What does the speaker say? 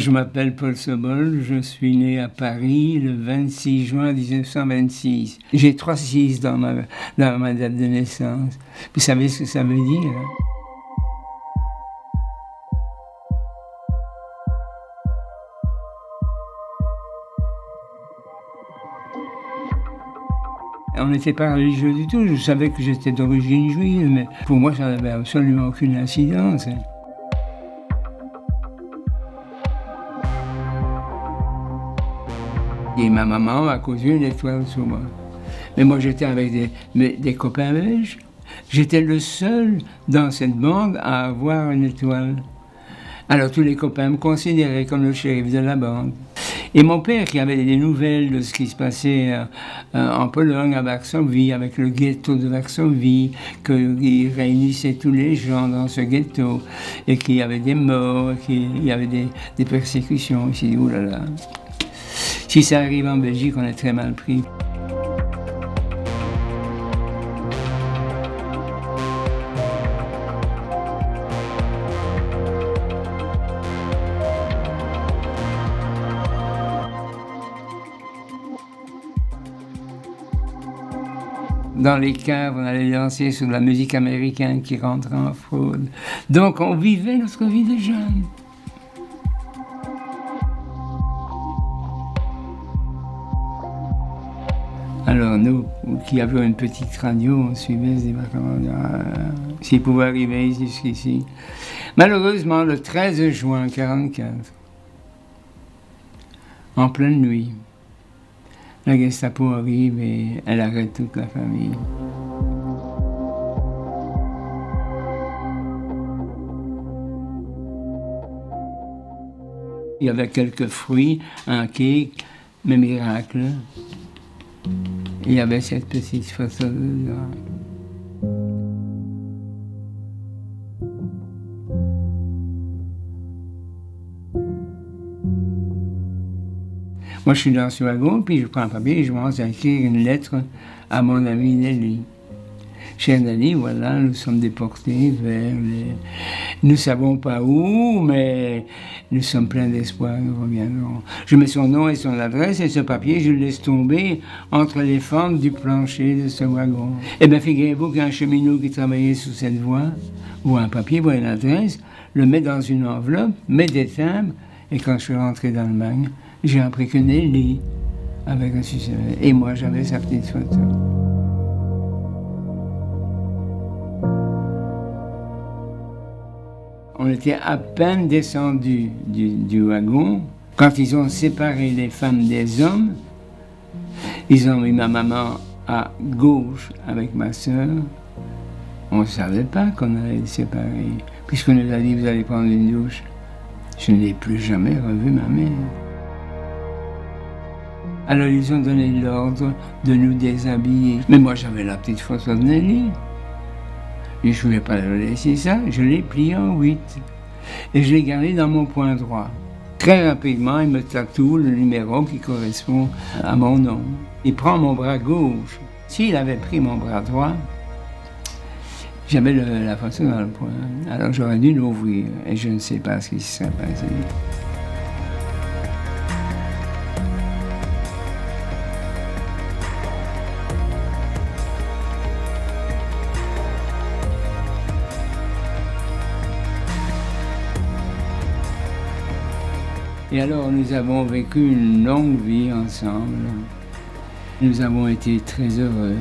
Je m'appelle Paul Sobol, je suis né à Paris le 26 juin 1926. J'ai 3 6 dans ma date de naissance. Vous savez ce que ça veut dire? On n'était pas religieux du tout, je savais que j'étais d'origine juive, mais pour moi ça n'avait absolument aucune incidence. Et ma maman a cousu une étoile sur moi. Mais moi j'étais avec des copains belges. J'étais le seul dans cette bande à avoir une étoile. Alors tous les copains me considéraient comme le shérif de la bande. Et mon père, qui avait des nouvelles de ce qui se passait en Pologne, à Varsovie, avec le ghetto de Varsovie, qu'il réunissait tous les gens dans ce ghetto, et qu'il y avait des morts, qu'il y avait des persécutions. Il s'est dit, oulala, si ça arrive en Belgique, on est très mal pris. Dans les caves, on allait danser sur de la musique américaine qui rentrait en fraude. Donc on vivait notre vie de jeune. Alors nous, qui avions une petite radio, on suivait ce débarquement. S'il pouvait arriver jusqu'ici. Malheureusement, le 13 juin 1944, en pleine nuit, la Gestapo arrive et elle arrête toute la famille. Il y avait quelques fruits, un cake, mais miracle. Il y avait cette petite photo dedans. Moi, je suis dans ce wagon, puis je prends un papier et je commence à écrire une lettre à mon ami Nelly. Cher Nelly, voilà, nous sommes déportés vers les... Nous ne savons pas où, mais nous sommes pleins d'espoir, nous reviendrons. Je mets son nom et son adresse, et ce papier, je le laisse tomber entre les fentes du plancher de ce wagon. Eh bien, figurez-vous qu'un cheminot qui travaillait sous cette voie, voit un papier, voit une adresse, le met dans une enveloppe, met des timbres, et quand je suis rentré d'Allemagne, j'ai appris que Nelly avait reçu ça. Et moi, j'avais sa petite photo. On était à peine descendus du wagon. Quand ils ont séparé les femmes des hommes, ils ont mis ma maman à gauche avec ma sœur. On ne savait pas qu'on allait les séparer. Puisqu'on nous a dit, vous allez prendre une douche. Je n'ai plus jamais revu ma mère. Alors ils ont donné l'ordre de nous déshabiller. Mais moi j'avais la petite photo de Nelly. Et je ne voulais pas le laisser ça, je l'ai plié en 8. Et je l'ai gardé dans mon poing droit. Très rapidement, il me tatoue le numéro qui correspond à mon nom. Il prend mon bras gauche. S'il avait pris mon bras droit, j'avais la photo dans le poing. Alors j'aurais dû l'ouvrir et je ne sais pas ce qui se serait passé. Et alors nous avons vécu une longue vie ensemble. Nous avons été très heureux.